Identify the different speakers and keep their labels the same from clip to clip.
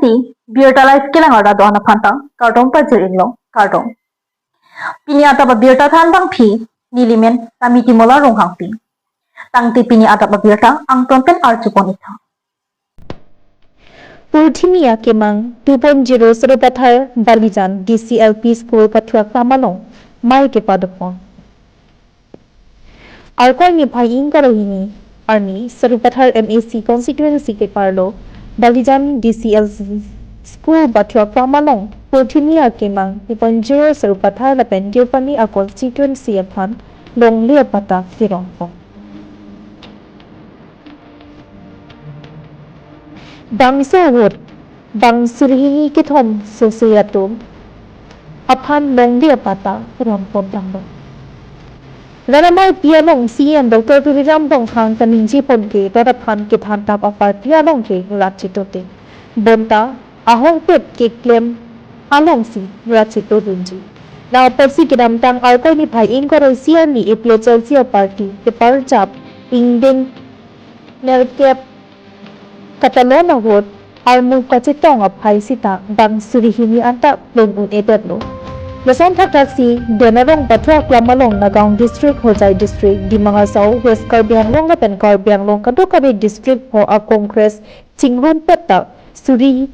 Speaker 1: si biota life kilang ada doana phantang kartong pajiring lo kartong pini ata ba biota than bang phi nilimen kami timola rong hang pi tangti pini ata ba biota ang tonten archupon itha
Speaker 2: Purthimia Kemang 2.0 Surupathar Balijan DCLP School Pathua Kamalong Mai ke Padapon Arkoi ni Bhai Inkarohini Army Surupathar MAC Constituency ke Parlo Balijan DCLP School Pathua Kamalong Purthimia Kemang 2.0 Surupathar Lapen Diopani a Constituency Aphan Long Leopata Kirongpong Bangsa Wood Bang Surhini Kithom Sosiatum Aphan Long Leopata Kirongpong Dambang Ranamai Pianong CN Dr. Piram Dong Hang Kaninji Ponke Tarapan Kithan Tap Apar Pianong Ke Ratchitote Bonta Ahong Pet Ke Klem Along Si Ratchito Dunji Now Persi Kidam Tang Arkoi ni Bhai Inkoro CN ni Iplo Chelsea Party Ke Parchap Ingden Nerkep Catalona Road Almu Kacitong of Bhai Sita Bang Surihini Anta Plon Edetlo Lason Taksi Denarong Pathua Klamalong Nagaong District Hojai District di Mangasau West Karbi Anglong na Pen Karbi Anglong Kadukabi District ho a Congress Chingrun Petta Suri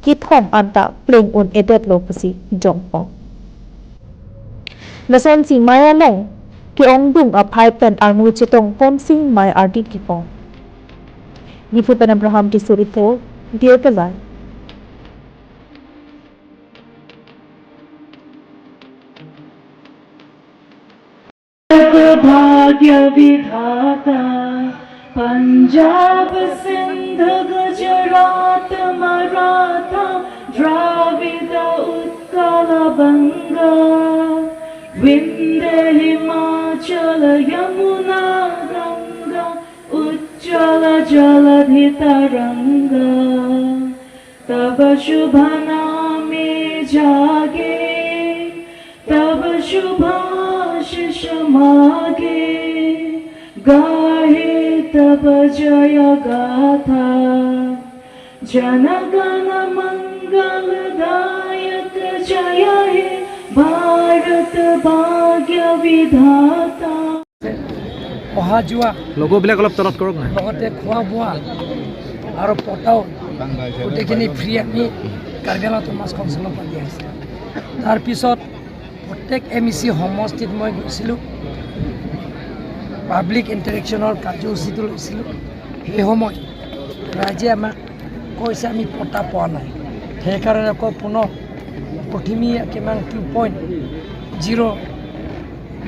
Speaker 2: Kithong Anta Pleng Edet Lopasi Jongpong Lason si Maya Long Kiong Dung a Pai Pen Almu Chitong Pon Sing Mai Ardi Kipong Niputan Abraham Tisurito Dear Pelai
Speaker 3: भाग्य विधाता पंजाब सिंध गुजरात मराठा द्राविड उत्कल बंगा विंध्य हिमाचल यमुना गंगा उज्जल जलधि तरंगा तब शुभ नामे जागे तब शुभाशिष मागे गाहे तब जय गाथा जनगण मंगलदायक जय हे भारत भाग्य विधाता
Speaker 4: অহা যোৱা
Speaker 5: লগৰবিলাক অলপ তলত কৰক না
Speaker 4: লগতে খোৱা বোৱা আৰু পটাও গোটেইখিনি ফ্ৰী আমি কাৰ্বি আংলং মাছ কনচেলৰ পৰা দিয়া হৈছে তাৰপিছত প্ৰত্যেক MEC সমষ্টিত মই গৈছিলোঁ পাব্লিক ইণ্টাৰেকশ্যনৰ কাৰ্যসূচীটো লৈছিলোঁ সেই সময় ৰাইজে আমাক কৈছে আমি পটা পোৱা নাই সেইকাৰণে আকৌ পুনৰ প্ৰথমীয়া কিমান 2.0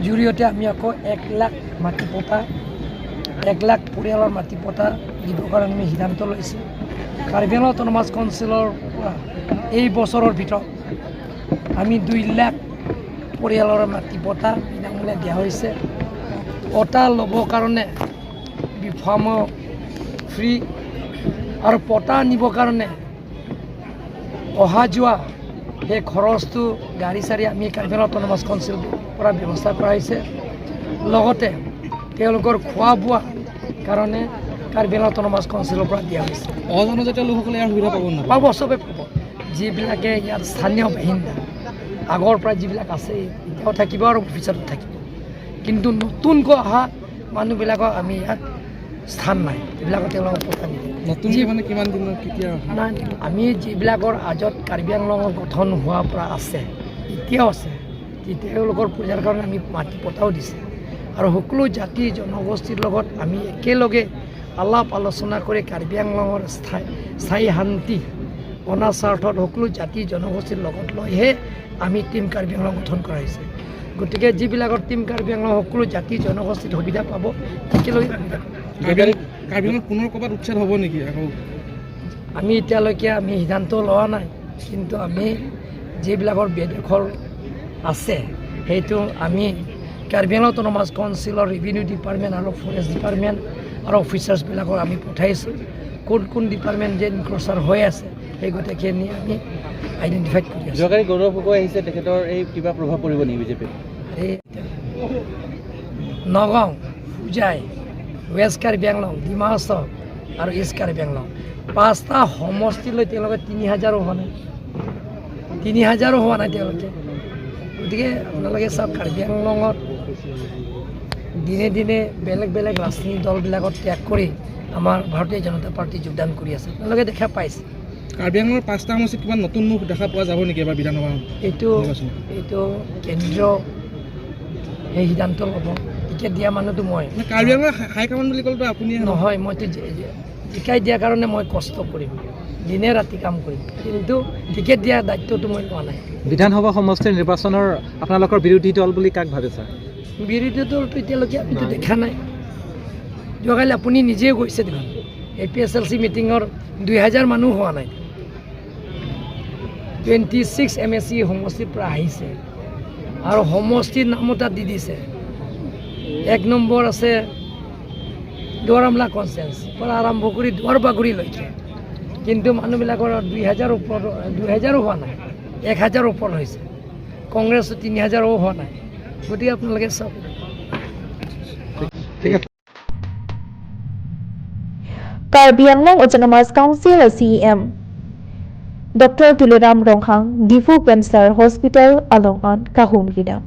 Speaker 4: জৰিয়তে আমি আকৌ 1 লাখ মাটি পটা 1 লাখ পৰিয়ালৰ মাটি পটা দিবৰ কাৰণে আমি সিদ্ধান্ত লৈছোঁ কাৰ্বি আংলং অট'নমাছ কাউন্সিলৰ পৰা এই বছৰৰ ভিতৰত আমি 2 লাখ পৰিয়ালৰ মাটি পটা বিনামূলীয়া দিয়া হৈছে পটা ল'বৰ কাৰণে বিফাৰ্ম ফ্ৰী আৰু পটা নিবৰ কাৰণে অহা যোৱা সেই খৰচটো গাড়ী চাৰি আমি কাৰ্বি আংলং অট'নমাছ কাউন্সিলৰ পৰা ব্যৱস্থা কৰা হৈছে লগতে তেওঁলোকৰ খোৱা বোৱা কাৰণে কাৰ্বি আংলং অট'নমাছ কাউন্সিলৰ পৰা দিয়া হৈছে
Speaker 5: অজনজাতীয় লোকসকলে ইয়াৰ সুবিধা পাব না
Speaker 4: পাব চবে পাব যিবিলাকে ইয়াৰ স্থানীয় বাসিন্দা আগৰ পৰা যিবিলাক আছে এতিয়াও থাকিব আৰু ভৱিষ্যতে থাকিব কিন্তু নতুনকৈ অহা মানুহবিলাকক আমি ইয়াত স্থান নাই এইবিলাকক তেওঁলোকক পতা নিদিয়ে
Speaker 5: নতুনকৈ মানে কিমান দিনৰ কেতিয়া
Speaker 4: নাই আমি যিবিলাকৰ আজত কাৰ্বি আংলঙৰ গঠন হোৱাৰ পৰা আছে এতিয়াও আছে তেওঁলোকৰ পূজাৰ কাৰণে আমি মাটি পতাও দিছে আৰু সকলো জাতি জনগোষ্ঠীৰ লগত আমি একেলগে আলাপ আলোচনা কৰি কাৰ্বি আংলঙৰ স্থায়ী শান্তি অনাৰ স্বাৰ্থত সকলো জাতি জনগোষ্ঠীৰ লগত লৈহে আমি টিম কাৰ্বি আংলং গঠন কৰা হৈছে গতিকে যিবিলাকৰ টিম কাৰ্বি আংলং সকলো জাতি জনগোষ্ঠীৰ সুবিধা পাব একেলগে
Speaker 5: কাৰ্বি আংলং পুনৰ ক'ৰবাত উচ্ছেদ হ'ব নেকি আকৌ
Speaker 4: আমি এতিয়ালৈকে আমি সিদ্ধান্ত লোৱা নাই কিন্তু আমি যিবিলাকৰ বেদখল আছে সেইটো আমি কাৰ্বি আংলং অট'নমাছ কাউন্সিলৰ ৰেভিনিউ ডিপাৰ্টমেণ্ট আৰু ফৰেষ্ট ডিপাৰ্টমেণ্ট আৰু অফিচাৰ্ছবিলাকক আমি পঠাইছোঁ কোন ডিপাৰ্টমেণ্ট যে ইনক্ৰচাৰ হৈ আছে সেই গোটেইখিনি আমি আইডেণ্টিফাই কৰি আছোঁ
Speaker 5: যোৱাকালি গৌৰৱ গগৈ আহিছে তেখেতৰ এই কিবা প্ৰভাৱ পৰিব নেকি বিজেপি
Speaker 4: এই নগাঁও হোজাই ৱেষ্ট কাৰ্বি আংলং ডিমা হাছাও আৰু ইষ্ট কাৰ্বি আংলং 5টা সমষ্টিলৈ তেওঁলোকে 3000 হোৱা নাই, 3000 হোৱা নাই তেওঁলোকে। গতিকে আপোনালোকে চাওক, কাৰ্বি আংলঙত দিনে দিনে বেলেগ বেলেগ ৰাজনৈতিক দলবিলাকত ত্যাগ কৰি আমাৰ ভাৰতীয় জনতা পাৰ্টী যোগদান কৰি আছে, আপোনালোকে দেখা পাইছে।
Speaker 5: কাৰ্বি আংলঙৰ 5টা সমষ্টিত কিবা নতুন মুখ দেখা পোৱা যাব নেকি এবাৰ বিধানসভা
Speaker 4: এইটো কেন্দ্ৰীয় সেই সিদ্ধান্ত ল'ব, টিকেট দিয়া মানুহটো মই
Speaker 5: কাৰ্বি আংলঙৰ হাইকমাণ্ড বুলি ক'লেতো আপুনি
Speaker 4: নহয়। মইতো জিকাই দিয়াৰ কাৰণে মই কষ্ট কৰিম, দিনে ৰাতি কাম কৰিম, কিন্তু টিকেট দিয়াৰ দায়িত্বটো মই লোৱা নাই।
Speaker 6: বিধানসভা সমষ্টিৰ নিৰ্বাচনৰ আপোনালোকৰ বিৰোধী দল বুলি কাক ভাবিছে?
Speaker 4: বিৰোধী দলটো এতিয়ালৈকে আমিতো দেখা নাই। যোৱাকালি আপুনি নিজেও গৈছে দেখোন, APSLC মিটিঙৰ 2000 মানুহ হোৱা নাই। 26 MSC সমষ্টিৰ পৰা আহিছে আৰু সমষ্টিৰ নামো তাত দি দিছে। 1 নম্বৰ আছে দুৱাৰমলা কনষ্টেঞ্চ পৰা আৰম্ভ কৰি দুৱাৰবাগুৰিলৈকে, কিন্তু মানুহবিলাকৰ 2000 ওপৰত, 2000 হোৱা নাই, 1000 ওপৰত হৈছে। কংগ্ৰেছো 3000 হোৱা নাই। গতিকে আপোনালোকে চাওক।
Speaker 2: Karbi Anglong Autonomous Council CEM Dr. Tuliram Ronghang Gifu Cancer Hospital Alongan Kahun Gidam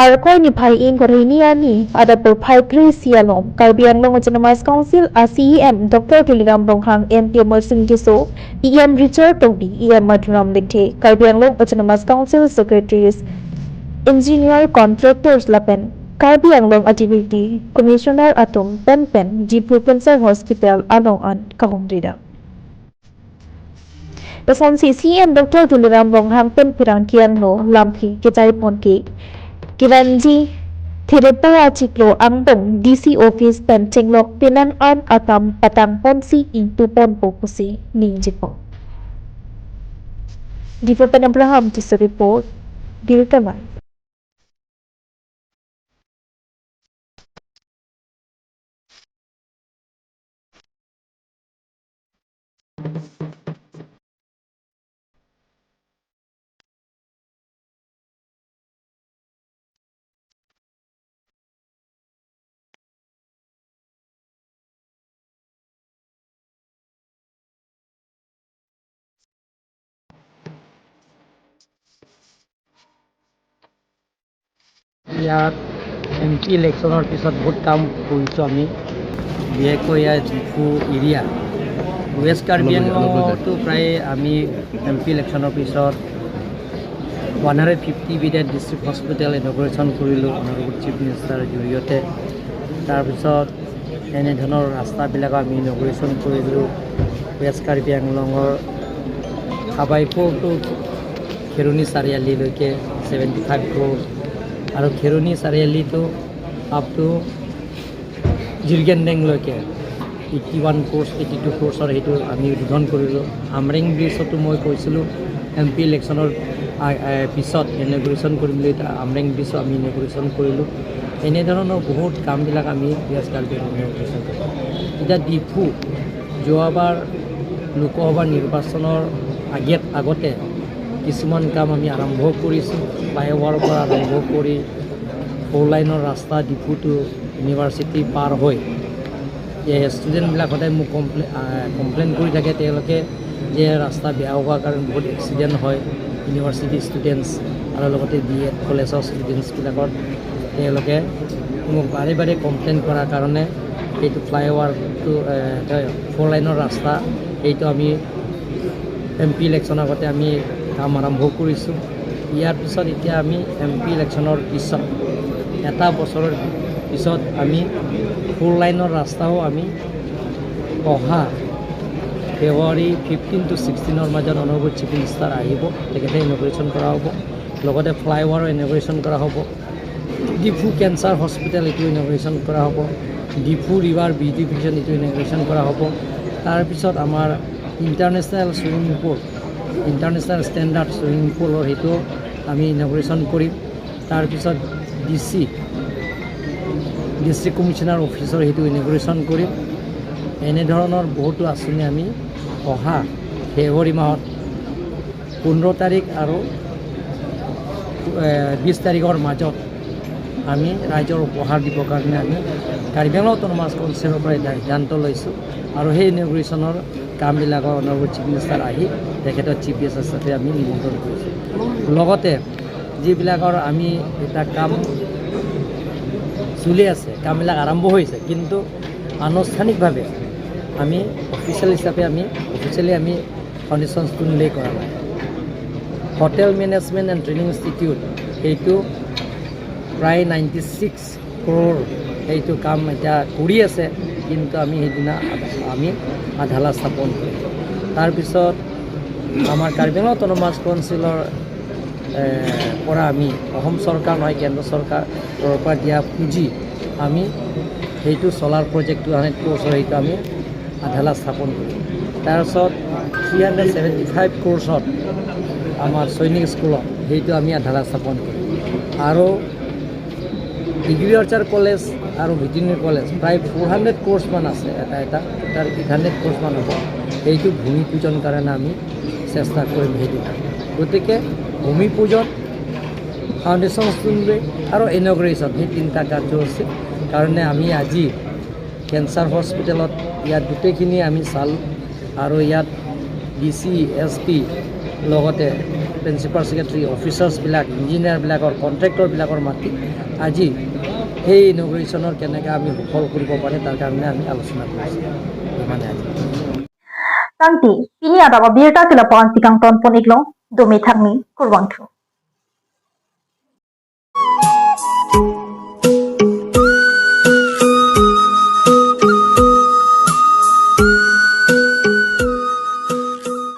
Speaker 2: Arkoi ni phai ing korini ani ada berphai kri sialom Karbi Anglong Autonomous Council CEM Dr. Tuliram Ronghang MP Mersin Kiso EM Richard Tongdi EM Madhuram Lithe Karbi Anglong Autonomous Council Secretaries Engineer Contractors Lapen Karbi Anglong Activity Commissioner Atom Pen Jipu Cancer Hospital Alongan Kahumrida Pesan CCM Dr. Tuliram Ronghang Pen Pirang Kian No Lampi Kitai Ponki Kivanji Thirepa Achiklo Angdong DC Office Pen Tinglok Pinan An Atam Patang Ponsi Into Pon Pokusi Ninjipo Diva Pen Abraham to report Diltaman
Speaker 7: ইয়াত MP ইলেকশ্যনৰ পিছত বহুত কাম কৰিছোঁ আমি, বিশেষকৈ ইয়াত Diphu area west Karbi আংলঙতো প্ৰায় আমি MP ইলেকশ্যনৰ পিছত 150 বেডেড ডিষ্ট্ৰিক্ট হস্পিটেল ইনগ্ৰেশ্যন কৰিলোঁ অনাৰেবল চিফ মিনিষ্টাৰৰ জৰিয়তে। তাৰপিছত এনেধৰণৰ ৰাস্তাবিলাকো আমি ইনগ্ৰেশ্যন কৰিলোঁ। ৱেষ্ট কাৰ্বি আংলঙৰ হাবাইপুৰ টু খেৰুনি চাৰিআলিলৈকে 75 crore আৰু খেৰুনি চাৰিআলিটো আপ টু জিৰগেনডেংলৈকে 81 crore 82 crore সেইটো আমি উদ্বোধন কৰিলোঁ। আমৰেং ব্ৰিজতো মই কৈছিলোঁ MP ইলেকশ্যনৰ পিছত ইনগ্ৰেশ্যন কৰিম বুলি, আমৰেং ব্ৰিজো আমি ইনগ্ৰেশ্যন কৰিলোঁ। এনেধৰণৰ বহুত কামবিলাক আমি ৱেষ্ট কাৰ্বি ইনগ্ৰেশ্যন কৰিলোঁ। এতিয়া ডিফু যোৱাবাৰ লোকসভা নিৰ্বাচনৰ আগতে কিছুমান কাম আমি আৰম্ভ কৰিছোঁ। ফ্লাইঅভাৰৰ পৰা আৰম্ভ কৰি 4 লাইনৰ ৰাস্তা ডিফু টু ইউনিভাৰ্চিটি পাৰ হৈ ষ্টুডেণ্টবিলাক সদায় মোক কমপ্লেইন কৰি থাকে তেওঁলোকে যে ৰাস্তা বেয়া হোৱাৰ কাৰণে বহুত এক্সিডেণ্ট হয় ইউনিভাৰ্চিটি ষ্টুডেণ্টছ আৰু লগতে BEd কলেজৰ ষ্টুডেণ্টছবিলাকৰ। তেওঁলোকে মোক বাৰে বাৰে কমপ্লেইন কৰাৰ কাৰণে এইটো ফ্লাইঅভাৰটো 4 লাইনৰ ৰাস্তা এইটো আমি MP ইলেকশ্যনৰ আগতে আমি কাম আৰম্ভ কৰিছোঁ। ইয়াৰ পিছত এতিয়া আমি MP ইলেকশ্যনৰ পিছত এটা বছৰৰ পিছত আমি 4 লাইনৰ ৰাস্তাও আমি অহা ফেব্ৰুৱাৰী 15 to 16 মাজত অনাৰেবল চিফ মিনিষ্টাৰ আহিব, তেখেতে ইনগ্ৰেশ্যন কৰা হ'ব। লগতে ফ্লাইঅভাৰো ইনগ্ৰেশ্যন কৰা হ'ব। ডিফু কেঞ্চাৰ হস্পিটেল এইটো ইনগ্ৰেশ্যন কৰা হ'ব। ডিফু ৰিভাৰ বিউটিফিকেশ্যন এইটো ইনগ্ৰেশ্যন কৰা হ'ব। তাৰপিছত আমাৰ international swimming pool, international standard swimming পুলৰ সেইটো আমি ইনগ্ৰেশ্যন কৰিম। তাৰপিছত DC ডিষ্ট্ৰিক্ট কমিশ্যনাৰ অফিচৰ সেইটো ইনগ্ৰেশ্যন কৰিম। এনেধৰণৰ বহুতো আঁচনি আমি অহা ফেব্ৰুৱাৰী মাহত 15 তাৰিখ আৰু 20 তাৰিখৰ মাজত আমি ৰাইজৰ উপহাৰ দিবৰ কাৰণে আমি কাৰ্বি আংলং অট'নমাছ কাউন্সিলৰ পৰা এটা সিদ্ধান্ত লৈছোঁ আৰু সেই ইনগ্ৰেশ্যনৰ কামবিলাকৰ অনাৰেবল চিফ মিনিষ্টাৰ আহি তেখেতৰ চিফ গেষ্ট হিচাপে আমি নিমন্ত্ৰণ কৰিছোঁ লগতে যিবিলাকৰ আমি এটা কাম চলি আছে কামবিলাক আৰম্ভ হৈছে কিন্তু আনুষ্ঠানিকভাৱে আমি অফিচিয়েল হিচাপে অফিচিয়েলি আমি ফাউণ্ডেশ্যন ষ্টুন লে কৰা নাই hotel management and training institute সেইটো প্ৰায় 96 crore সেইটো কাম এতিয়া কৰি আছে কিন্তু আমি সেইদিনা আমি আধালা স্থাপন কৰিম তাৰপিছত আমাৰ কাৰ্বি আংলং অট'নমাছ কাউন্সিলৰ পৰা আমি অসম চৰকাৰ নহয় কেন্দ্ৰ চৰকাৰৰ পৰা দিয়া পুঁজি আমি সেইটো চলাৰ প্ৰজেক্টটো 100 crore সেইটো আমি আধালা স্থাপন কৰিম তাৰপিছত 375 crore আমাৰ সৈনিক স্কুলত সেইটো আমি আধালা স্থাপন কৰিম আৰু এগ্ৰিকালচাৰ কলেজ আৰু ভেটেৰিনেৰী কলেজ প্ৰায় 400 crore মান আছে এটা তাৰ 800 crore মান হ'ব সেইটো ভূমি পূজন কাৰণে আমি চেষ্টা কৰিম সেইটো গতিকে ভূমি পূজন ফাউণ্ডেশ্যন ষ্টুন লে আৰু ইনগ্ৰেশ্যন সেই তিনিটা কাৰ্যসূচীৰ কাৰণে আমি আজি কেঞ্চাৰ হস্পিটেলত ইয়াত গোটেইখিনি আমি চালোঁ আৰু ইয়াত DC SP লগতে প্ৰিন্সিপাল ছেক্ৰেটাৰী অফিচাৰ্ছবিলাক ইঞ্জিনিয়াৰবিলাকৰ কণ্ট্ৰেক্টৰবিলাকৰ মাতি আজি সেই ইনগ্ৰেশ্যনৰ কেনেকৈ আমি সফল কৰিব পাৰে তাৰ কাৰণে আমি আলোচনা কৰিছোঁ মানে আজি
Speaker 1: Tangti, pini ada ba birta kila pang tikang ton pon iglong, domi thangni kurwang thu.